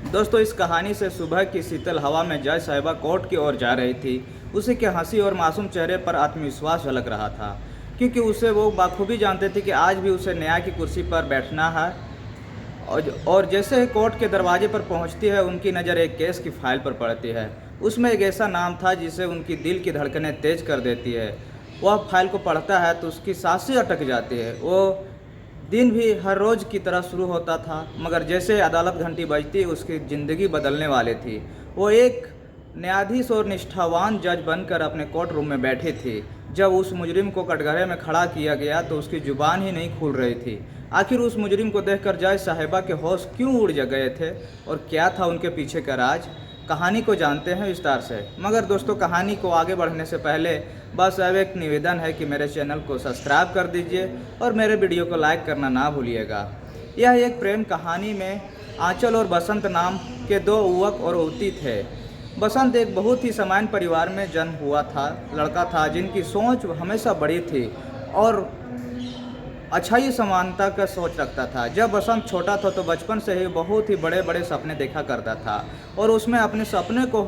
दोस्तों, इस कहानी से सुबह की शीतल हवा में जय साहिबा कोर्ट की ओर जा रही थी। उसी के हंसी और मासूम चेहरे पर आत्मविश्वास झलक रहा था, क्योंकि उसे वो बाखूबी जानते थे कि आज भी उसे न्याय की कुर्सी पर बैठना है। और जैसे ही कोर्ट के दरवाजे पर पहुंचती है, उनकी नज़र एक केस की फाइल पर पड़ती है। उसमें एक ऐसा नाम था जिसे उनकी दिल की धड़कनें तेज कर देती है। वह फाइल को पढ़ता है तो उसकी सांसें अटक जाती है। वो दिन भी हर रोज़ की तरह शुरू होता था, मगर जैसे अदालत घंटी बजती उसकी ज़िंदगी बदलने वाली थी। वो एक न्यायाधीश और निष्ठावान जज बनकर अपने कोर्ट रूम में बैठी थी। जब उस मुजरिम को कटघरे में खड़ा किया गया तो उसकी जुबान ही नहीं खुल रही थी। आखिर उस मुजरिम को देखकर जज साहिबा के होश क्यों उड़ गए थे और क्या था उनके पीछे का राज? कहानी को जानते हैं विस्तार से। मगर दोस्तों, कहानी को आगे बढ़ने से पहले बस अब एक निवेदन है कि मेरे चैनल को सब्सक्राइब कर दीजिए और मेरे वीडियो को लाइक करना ना भूलिएगा। यह एक प्रेम कहानी में आंचल और बसंत नाम के दो युवक और युवती थे। बसंत एक बहुत ही सामान्य परिवार में जन्म हुआ था। लड़का था जिनकी सोच हमेशा बड़ी थी और अच्छाई समानता का सोच रखता था। जब बसंत छोटा था तो बचपन से ही बहुत ही बड़े बड़े सपने देखा करता था और उसमें अपने सपने को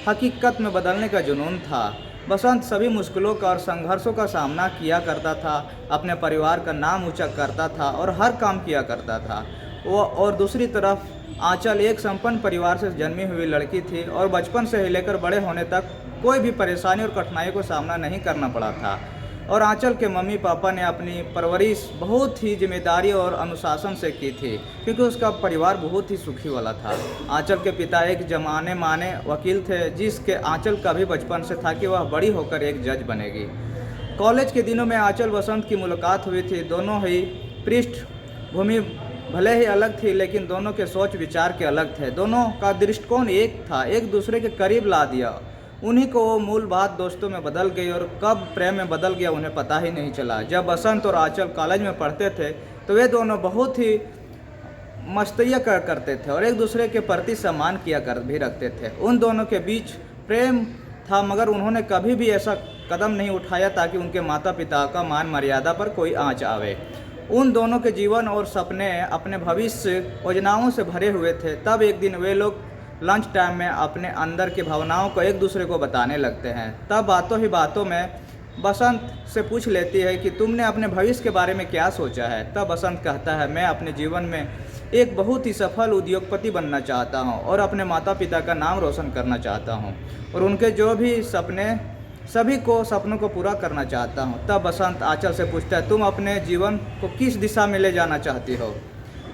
हकीकत में बदलने का जुनून था। बसंत सभी मुश्किलों का और संघर्षों का सामना किया करता था, अपने परिवार का नाम ऊंचा करता था और हर काम किया करता था। वो और दूसरी तरफ आंचल एक संपन्न परिवार से जन्मी हुई लड़की थी और बचपन से ही लेकर बड़े होने तक कोई भी परेशानी और कठिनाई को सामना नहीं करना पड़ा था। और आंचल के मम्मी पापा ने अपनी परवरिश बहुत ही जिम्मेदारी और अनुशासन से की थी, क्योंकि उसका परिवार बहुत ही सुखी वाला था। आंचल के पिता एक जमाने माने वकील थे, जिसके आंचल का भी बचपन से था कि वह बड़ी होकर एक जज बनेगी। कॉलेज के दिनों में आंचल बसंत की मुलाकात हुई थी। दोनों ही पृष्ठभूमि भले ही अलग थी, लेकिन दोनों के सोच विचार के अलग थे। दोनों का दृष्टिकोण एक था, एक दूसरे के करीब ला दिया। उन्हीं को वो मूल बात दोस्तों में बदल गई और कब प्रेम में बदल गया उन्हें पता ही नहीं चला। जब बसंत और आंचल कॉलेज में पढ़ते थे तो वे दोनों बहुत ही मस्तियाँ करते थे और एक दूसरे के प्रति सम्मान किया कर भी रखते थे। उन दोनों के बीच प्रेम था, मगर उन्होंने कभी भी ऐसा कदम नहीं उठाया ताकि उनके माता पिता का मान मर्यादा पर कोई आँच आवे। उन दोनों के जीवन और सपने अपने भविष्य योजनाओं से भरे हुए थे। तब एक दिन वे लोग लंच टाइम में अपने अंदर की भावनाओं को एक दूसरे को बताने लगते हैं। तब बातों ही बातों में बसंत से पूछ लेती है कि तुमने अपने भविष्य के बारे में क्या सोचा है। तब बसंत कहता है, मैं अपने जीवन में एक बहुत ही सफल उद्योगपति बनना चाहता हूँ और अपने माता पिता का नाम रोशन करना चाहता हूँ और उनके जो भी सभी को सपनों को पूरा करना चाहता हूँ। तब बसंत आंचल से पूछता है, तुम अपने जीवन को किस दिशा में ले जाना चाहती हो?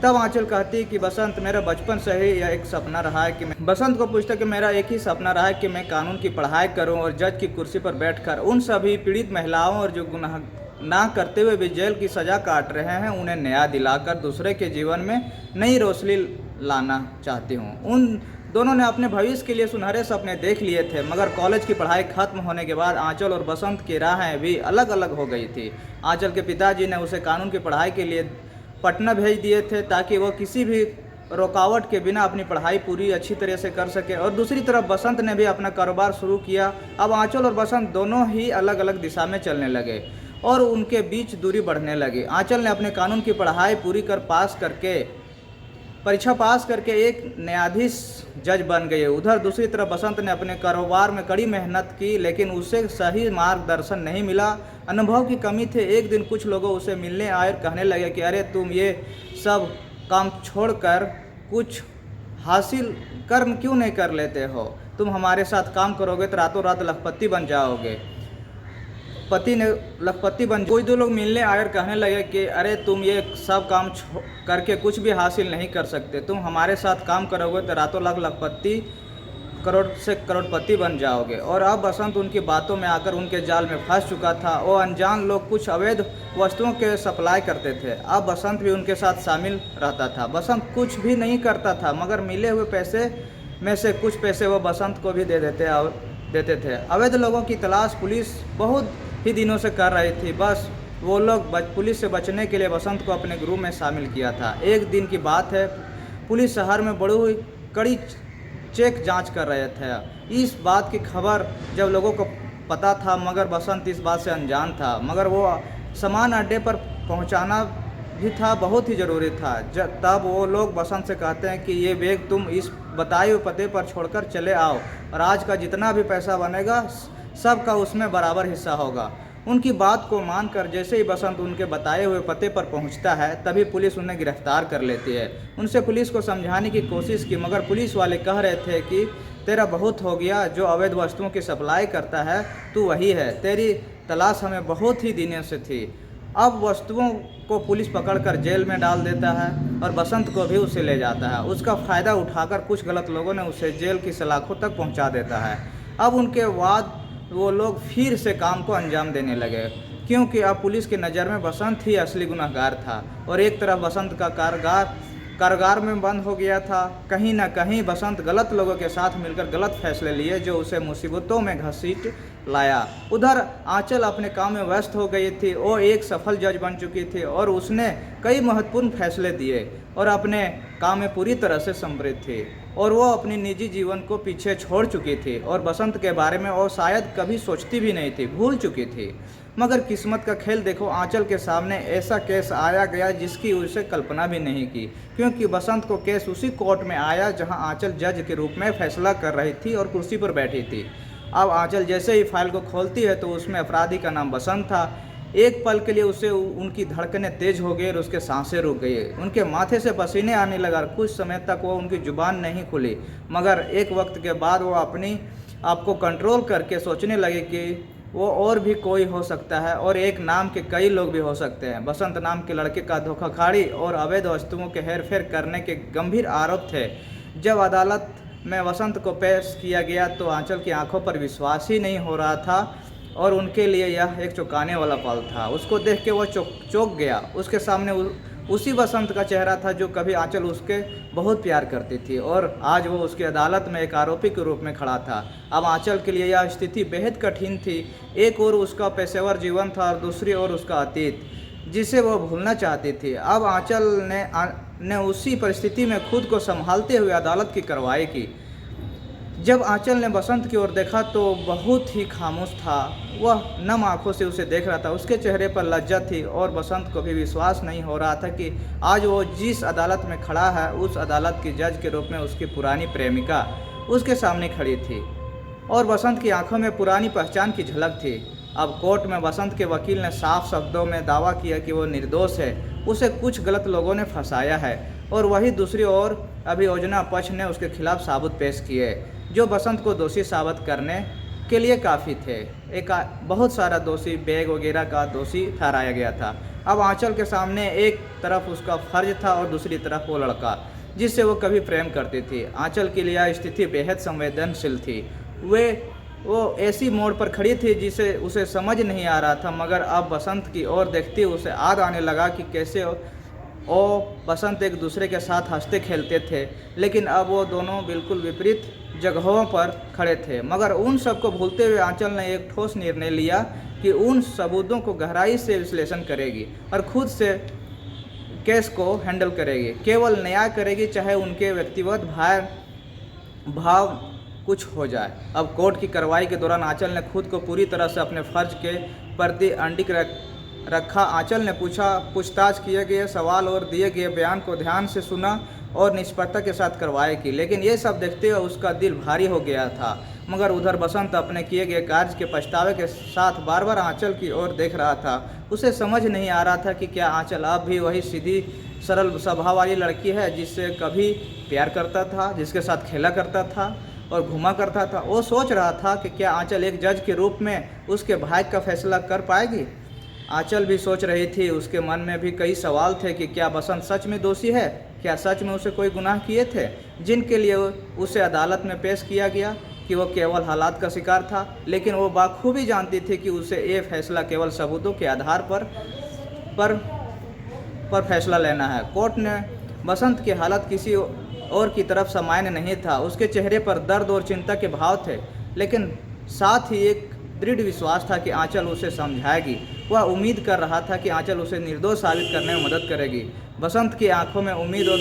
तब आंचल कहती है कि बसंत, मेरा बचपन से ही यह एक सपना रहा है कि बसंत को पूछता कि मेरा एक ही सपना रहा है कि मैं कानून की पढ़ाई करूं और जज की कुर्सी पर बैठकर उन सभी पीड़ित महिलाओं और जो गुनाह ना करते हुए भी जेल की सज़ा काट रहे हैं, उन्हें न्याय दिलाकर दूसरे के जीवन में नई रोशनी लाना चाहती हूँ। उन दोनों ने अपने भविष्य के लिए सुनहरे सपने देख लिए थे, मगर कॉलेज की पढ़ाई खत्म होने के बाद आंचल और बसंत की राहें भी अलग अलग हो गई थी। आंचल के पिताजी ने उसे कानून की पढ़ाई के लिए पटना भेज दिए थे ताकि वो किसी भी रुकावट के बिना अपनी पढ़ाई पूरी अच्छी तरह से कर सके। और दूसरी तरफ बसंत ने भी अपना कारोबार शुरू किया। अब आंचल और बसंत दोनों ही अलग अलग दिशा में चलने लगे और उनके बीच दूरी बढ़ने लगी। आंचल ने अपने कानून की पढ़ाई पूरी परीक्षा पास करके एक न्यायाधीश जज बन गए। उधर दूसरी तरफ बसंत ने अपने कारोबार में कड़ी मेहनत की, लेकिन उसे सही मार्गदर्शन नहीं मिला। अनुभव की कमी थी। एक दिन कुछ लोगों उसे मिलने आए और कहने लगे कि अरे, तुम ये सब काम छोड़कर कुछ हासिल कर क्यों नहीं कर लेते हो? तुम हमारे साथ काम करोगे तो रातों रात लखपति बन जाओगे। पति ने लखपति बन। कोई दो लोग मिलने आए और कहने लगे कि अरे, तुम ये सब काम करके कुछ भी हासिल नहीं कर सकते। तुम हमारे साथ काम करोगे तो रातों रात लखपति करोड़ से करोड़पति बन जाओगे। और अब बसंत उनकी बातों में आकर उनके जाल में फंस चुका था। वो अनजान लोग कुछ अवैध वस्तुओं के सप्लाई करते थे। अब बसंत भी उनके साथ शामिल रहता था। बसंत कुछ भी नहीं करता था, मगर मिले हुए पैसे में से कुछ पैसे वो बसंत को भी देते थे। अवैध लोगों की तलाश पुलिस बहुत ही दिनों से कर रही थी। बस वो लोग पुलिस से बचने के लिए बसंत को अपने ग्रुप में शामिल किया था। एक दिन की बात है, पुलिस शहर में बड़ी हुई कड़ी चेक जांच कर रहे थे। इस बात की खबर जब लोगों को पता था, मगर बसंत इस बात से अनजान था। मगर वो सामान अड्डे पर भी था, बहुत ही ज़रूरी था। तब वो लोग बसंत से कहते हैं कि ये बैग तुम इस बताए हुए पते पर छोड़कर चले आओ और आज का जितना भी पैसा बनेगा सबका उसमें बराबर हिस्सा होगा। उनकी बात को मानकर जैसे ही बसंत उनके बताए हुए पते पर पहुंचता है तभी पुलिस उन्हें गिरफ्तार कर लेती है। उनसे पुलिस को समझाने की कोशिश की मगर पुलिस वाले कह रहे थे कि तेरा बहुत हो गया, जो अवैध वस्तुओं की सप्लाई करता है तू वही है, तेरी तलाश हमें बहुत ही दिनों से थी। अब वस्तुओं को पुलिस पकड़कर जेल में डाल देता है और बसंत को भी उसे ले जाता है। उसका फ़ायदा उठाकर कुछ गलत लोगों ने उसे जेल की सलाखों तक पहुंचा देता है। अब उनके बाद वो लोग फिर से काम को अंजाम देने लगे, क्योंकि अब पुलिस की नज़र में बसंत ही असली गुनहगार था और एक तरफ बसंत का कारागार में बंद हो गया था। कहीं ना कहीं बसंत गलत लोगों के साथ मिलकर गलत फैसले लिए जो उसे मुसीबतों में घसीट लाया। उधर आंचल अपने काम में व्यस्त हो गई थी। वो एक सफल जज बन चुकी थी और उसने कई महत्वपूर्ण फैसले दिए और अपने काम में पूरी तरह से समृद्ध थी और वो अपनी निजी जीवन को पीछे छोड़ चुकी थी और बसंत के बारे में वो शायद कभी सोचती भी नहीं थी, भूल चुकी थी। मगर किस्मत का खेल देखो, आंचल के सामने ऐसा केस आया गया जिसकी उसे कल्पना भी नहीं की, क्योंकि बसंत को केस उसी कोर्ट में आया जहां आंचल जज के रूप में फैसला कर रही थी और कुर्सी पर बैठी थी। अब आंचल जैसे ही फाइल को खोलती है तो उसमें अपराधी का नाम बसंत था। एक पल के लिए उसे उनकी धड़कनें तेज हो गई और उसके सांसें रुक गई। उनके माथे से पसीने आने लगा। कुछ समय तक वो उनकी जुबान नहीं खुली, मगर एक वक्त के बाद वो अपनी आप को कंट्रोल करके सोचने लगे कि वो और भी कोई हो सकता है और एक नाम के कई लोग भी हो सकते हैं। बसंत नाम के लड़के का धोखाधड़ी और अवैध वस्तुओं के हेरफेर करने के गंभीर आरोप थे। जब अदालत में बसंत को पेश किया गया तो आंचल की आंखों पर विश्वास ही नहीं हो रहा था और उनके लिए यह एक चौंकाने वाला पल था। उसको देख के वो चौंक गया। उसके सामने उसी बसंत का चेहरा था जो कभी आंचल उसके बहुत प्यार करती थी और आज वो उसकी अदालत में एक आरोपी के रूप में खड़ा था। अब आंचल के लिए यह स्थिति बेहद कठिन थी। एक ओर उसका पेशेवर जीवन था और दूसरी ओर उसका अतीत जिसे वो भूलना चाहती थी। अब आंचल ने उसी परिस्थिति में खुद को संभालते हुए अदालत की कार्रवाई की। जब आंचल ने बसंत की ओर देखा तो बहुत ही खामोश था। वह नम आंखों से उसे देख रहा था। उसके चेहरे पर लज्जा थी और बसंत को भी विश्वास नहीं हो रहा था कि आज वो जिस अदालत में खड़ा है उस अदालत की जज के रूप में उसकी पुरानी प्रेमिका उसके सामने खड़ी थी और बसंत की आंखों में पुरानी पहचान की झलक थी। अब कोर्ट में बसंत के वकील ने साफ शब्दों में दावा किया कि वो निर्दोष है, उसे कुछ गलत लोगों ने फंसाया है और वही दूसरी ओर अभियोजना पक्ष ने उसके खिलाफ साबुत पेश किए जो बसंत को दोषी साबित करने के लिए काफ़ी थे। बहुत सारा दोषी बैग वगैरह का दोषी ठहराया गया था। अब आंचल के सामने एक तरफ उसका फर्ज था और दूसरी तरफ वो लड़का जिससे वो कभी प्रेम करती थी। आंचल के लिए यह स्थिति बेहद संवेदनशील थी। वो ऐसी मोड़ पर खड़ी थी जिसे उसे समझ नहीं आ रहा था, मगर अब बसंत की ओर देखते उसे याद आने लगा कि कैसे वो बसंत एक दूसरे के साथ हंसते खेलते थे, लेकिन अब वो दोनों बिल्कुल विपरीत जगहों पर खड़े थे। मगर उन सब को भूलते हुए आंचल ने एक ठोस निर्णय लिया कि उन सबूतों को गहराई से विश्लेषण करेगी और खुद से केस को हैंडल करेगी। केवल न्याय करेगी, चाहे उनके व्यक्तिगत भाव कुछ हो जाए। अब कोर्ट की कार्रवाई के दौरान आंचल ने खुद को पूरी तरह से अपने फर्ज के प्रति अडिग रखा। आंचल ने पूछताछ किए गए सवाल और दिए गए बयान को ध्यान से सुना और निष्पक्षता के साथ कार्रवाई की, लेकिन ये सब देखते हुए उसका दिल भारी हो गया था। मगर उधर बसंत अपने किए गए कार्य के पछतावे के साथ बार बार आंचल की ओर देख रहा था। उसे समझ नहीं आ रहा था कि क्या आंचल अब भी वही सीधी सरल स्वभाव वाली लड़की है जिससे कभी प्यार करता था, जिसके साथ खेला करता था और घुमा करता था। वो सोच रहा था कि क्या आंचल एक जज के रूप में उसके भाग्य का फैसला कर पाएगी। आंचल भी सोच रही थी। उसके मन में भी कई सवाल थे कि क्या बसंत सच में दोषी है, क्या सच में उसे कोई गुनाह किए थे जिनके लिए उसे अदालत में पेश किया गया, कि वो केवल हालात का शिकार था। लेकिन वो बाखूबी जानती थी कि उसे ये फैसला केवल सबूतों के आधार पर फैसला लेना है। कोर्ट ने बसंत की हालत किसी और की तरफ सामान्य नहीं था। उसके चेहरे पर दर्द और चिंता के भाव थे, लेकिन साथ ही एक दृढ़ विश्वास था कि आंचल उसे समझाएगी। वह उम्मीद कर रहा था कि आंचल उसे निर्दोष साबित करने में मदद करेगी। बसंत की आंखों में उम्मीद और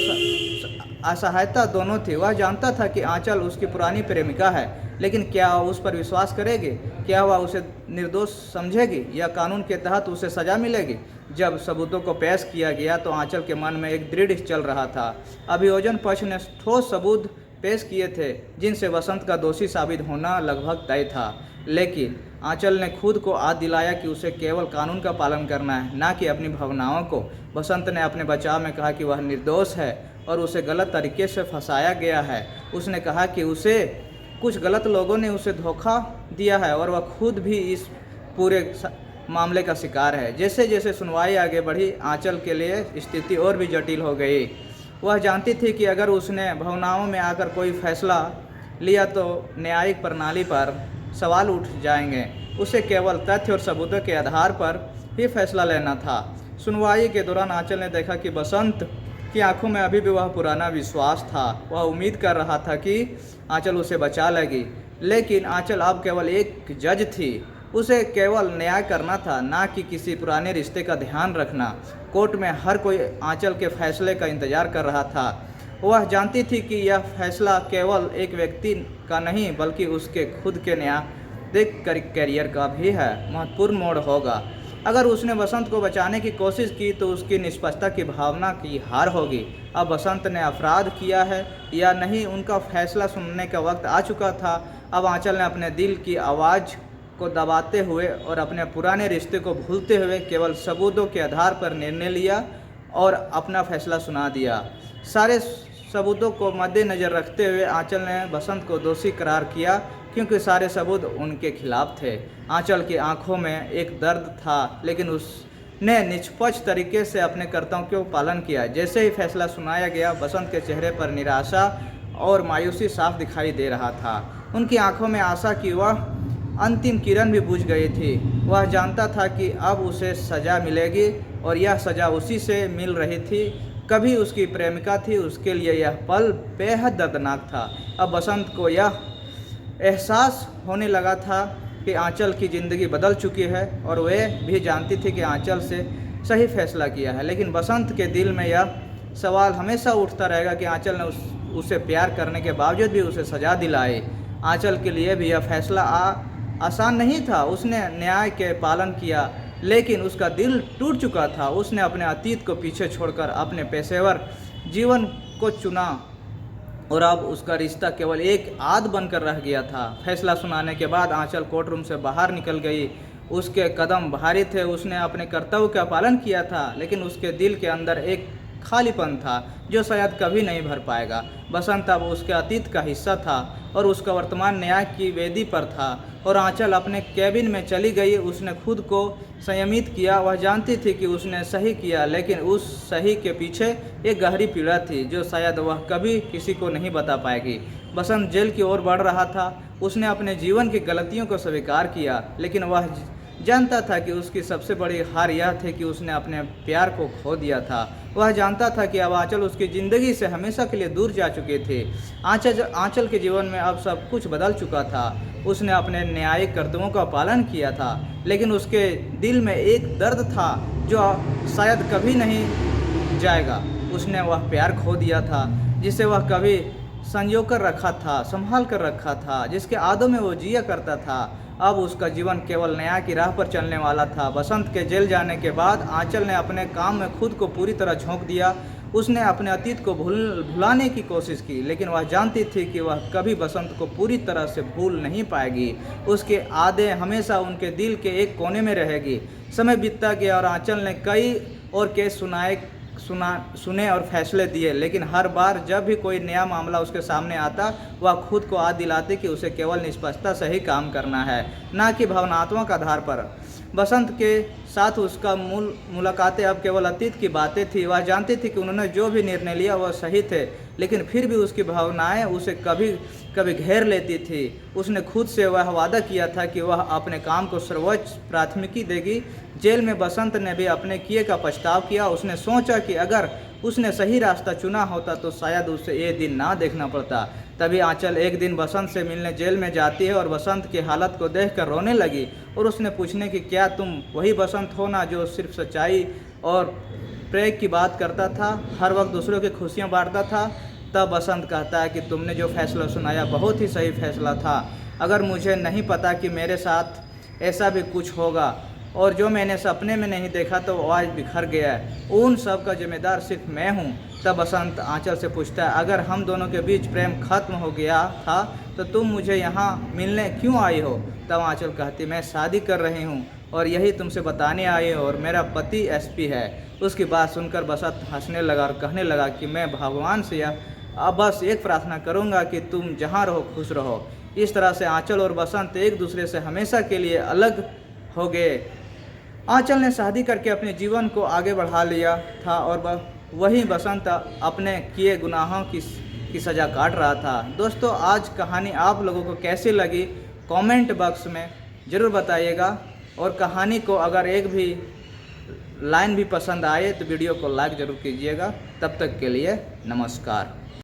असहायता दोनों थी। वह जानता था कि आंचल उसकी पुरानी प्रेमिका है, लेकिन क्या वह उस पर विश्वास करेगी? क्या वह उसे निर्दोष समझेगी या कानून के तहत उसे सज़ा मिलेगी? जब सबूतों को पेश किया गया तो आंचल के मन में एक दृढ़ चल रहा था। अभियोजन पक्ष ने ठोस सबूत पेश किए थे जिनसे बसंत का दोषी साबित होना लगभग तय था, लेकिन आंचल ने खुद को याद दिलाया कि उसे केवल कानून का पालन करना है, ना कि अपनी भावनाओं को। बसंत ने अपने बचाव में कहा कि वह निर्दोष है और उसे गलत तरीके से फंसाया गया है। उसने कहा कि उसे कुछ गलत लोगों ने उसे धोखा दिया है और वह खुद भी इस पूरे मामले का शिकार है। जैसे जैसे सुनवाई आगे बढ़ी, आंचल के लिए स्थिति और भी जटिल हो गई। वह जानती थी कि अगर उसने भावनाओं में आकर कोई फैसला लिया तो न्यायिक प्रणाली पर सवाल उठ जाएंगे। उसे केवल तथ्य और सबूतों के आधार पर ही फैसला लेना था। सुनवाई के दौरान आंचल ने देखा कि बसंत की आंखों में अभी भी वह पुराना विश्वास था। वह उम्मीद कर रहा था कि आंचल उसे बचा लेगी, लेकिन आंचल अब केवल एक जज थी। उसे केवल न्याय करना था, ना कि किसी पुराने रिश्ते का ध्यान रखना। कोर्ट में हर कोई आंचल के फैसले का इंतजार कर रहा था। वह जानती थी कि यह फैसला केवल एक व्यक्ति का नहीं बल्कि उसके खुद के न्यायिक करियर का भी है महत्वपूर्ण मोड़ होगा। अगर उसने बसंत को बचाने की कोशिश की तो उसकी निष्पक्षता की भावना की हार होगी। अब बसंत ने अपराध किया है या नहीं, उनका फैसला सुनने का वक्त आ चुका था। अब आंचल ने अपने दिल की आवाज़ को दबाते हुए और अपने पुराने रिश्ते को भूलते हुए केवल सबूतों के आधार पर निर्णय लिया और अपना फैसला सुना दिया। सारे सबूतों को मद्देनज़र रखते हुए आंचल ने बसंत को दोषी करार किया, क्योंकि सारे सबूत उनके खिलाफ थे। आंचल की आंखों में एक दर्द था, लेकिन उसने निष्पक्ष तरीके से अपने कर्तव्यों का पालन किया। जैसे ही फैसला सुनाया गया, बसंत के चेहरे पर निराशा और मायूसी साफ दिखाई दे रहा था। उनकी आंखों में आशा की वह अंतिम किरण भी बुझ गई थी। वह जानता था कि अब उसे सज़ा मिलेगी और यह सज़ा उसी से मिल रही थी। कभी उसकी प्रेमिका थी, उसके लिए यह पल बेहद दर्दनाक था। अब बसंत को यह एहसास होने लगा था कि आंचल की ज़िंदगी बदल चुकी है और वह भी जानती थी कि आंचल से सही फैसला किया है। लेकिन बसंत के दिल में यह सवाल हमेशा उठता रहेगा कि आंचल ने उसे प्यार करने के बावजूद भी उसे सज़ा दिलाई। आंचल के लिए भी यह फैसला आसान नहीं था। उसने न्याय के पालन किया, लेकिन उसका दिल टूट चुका था। उसने अपने अतीत को पीछे छोड़कर अपने पेशेवर जीवन को चुना और अब उसका रिश्ता केवल एक आद बनकर रह गया था। फैसला सुनाने के बाद आंचल कोर्ट रूम से बाहर निकल गई। उसके कदम भारी थे। उसने अपने कर्तव्य का पालन किया था, लेकिन उसके दिल के अंदर एक खालीपन था जो शायद कभी नहीं भर पाएगा। बसंत अब उसके अतीत का हिस्सा था और उसका वर्तमान न्याय की वेदी पर था और आंचल अपने कैबिन में चली गई। उसने खुद को संयमित किया। वह जानती थी कि उसने सही किया, लेकिन उस सही के पीछे एक गहरी पीड़ा थी जो शायद वह कभी किसी को नहीं बता पाएगी। बसंत जेल की ओर बढ़ रहा था। उसने अपने जीवन की गलतियों को स्वीकार किया, लेकिन वह जानता था कि उसकी सबसे बड़ी हार यह थी कि उसने अपने प्यार को खो दिया था। वह जानता था कि अब आंचल उसकी ज़िंदगी से हमेशा के लिए दूर जा चुके थे। आंचल के जीवन में अब सब कुछ बदल चुका था। उसने अपने न्यायिक कर्तव्यों का पालन किया था, लेकिन उसके दिल में एक दर्द था जो शायद कभी नहीं जाएगा। उसने वह प्यार खो दिया था जिसे वह कभी संजो कर रखा था, संभाल कर रखा था, जिसके आदों में वो जिया करता था। अब उसका जीवन केवल न्याय की राह पर चलने वाला था। बसंत के जेल जाने के बाद आंचल ने अपने काम में खुद को पूरी तरह झोंक दिया। उसने अपने अतीत को भुलाने की कोशिश की, लेकिन वह जानती थी कि वह कभी बसंत को पूरी तरह से भूल नहीं पाएगी। उसके यादें हमेशा उनके दिल के एक कोने में रहेगी। समय बीतता गया और आंचल ने कई और केस सुने और फैसले दिए, लेकिन हर बार जब भी कोई नया मामला उसके सामने आता, वह खुद को याद दिलाती कि उसे केवल निष्पक्षता से ही काम करना है, ना कि भावनात्मक आधार पर। बसंत के साथ उसका मुलाकातें अब केवल अतीत की बातें थी। वह जानती थी कि उन्होंने जो भी निर्णय लिया वह सही थे, लेकिन फिर भी उसकी भावनाएं उसे कभी कभी घेर लेती थी। उसने खुद से वह वादा किया था कि वह अपने काम को सर्वोच्च प्राथमिकता देगी। जेल में बसंत ने भी अपने किए का पछतावा किया। उसने सोचा कि अगर उसने सही रास्ता चुना होता तो शायद उसे ये दिन ना देखना पड़ता। तभी आंचल एक दिन बसंत से मिलने जेल में जाती है और बसंत की हालत को देखकर रोने लगी और उसने पूछने कि क्या तुम वही बसंत हो ना जो सिर्फ सच्चाई और प्रेम की बात करता था, हर वक्त दूसरों की खुशियाँ बांटता था। तब बसंत कहता है कि तुमने जो फैसला सुनाया बहुत ही सही फैसला था। अगर मुझे नहीं पता कि मेरे साथ ऐसा भी कुछ होगा और जो मैंने सपने में नहीं देखा तो वो आज बिखर गया है। उन सब का जिम्मेदार सिर्फ मैं हूँ। तब बसंत आंचल से पूछता है, अगर हम दोनों के बीच प्रेम खत्म हो गया था तो तुम मुझे यहाँ मिलने क्यों आई हो? तब आंचल कहती, मैं शादी कर रही हूँ और यही तुमसे बताने आई हूँ, और मेरा पति एसपी है। उसकी बात सुनकर बसंत हंसने लगा और कहने लगा कि मैं भगवान से अब बस एक प्रार्थना करूँगा कि तुम जहाँ रहो खुश रहो। इस तरह से आंचल और बसंत एक दूसरे से हमेशा के लिए अलग हो गए। आंचल ने शादी करके अपने जीवन को आगे बढ़ा लिया था और वही बसंत अपने किए गुनाहों की सज़ा काट रहा था। दोस्तों, आज कहानी आप लोगों को कैसी लगी कमेंट बॉक्स में ज़रूर बताइएगा, और कहानी को अगर एक भी लाइन भी पसंद आए तो वीडियो को लाइक ज़रूर कीजिएगा। तब तक के लिए नमस्कार।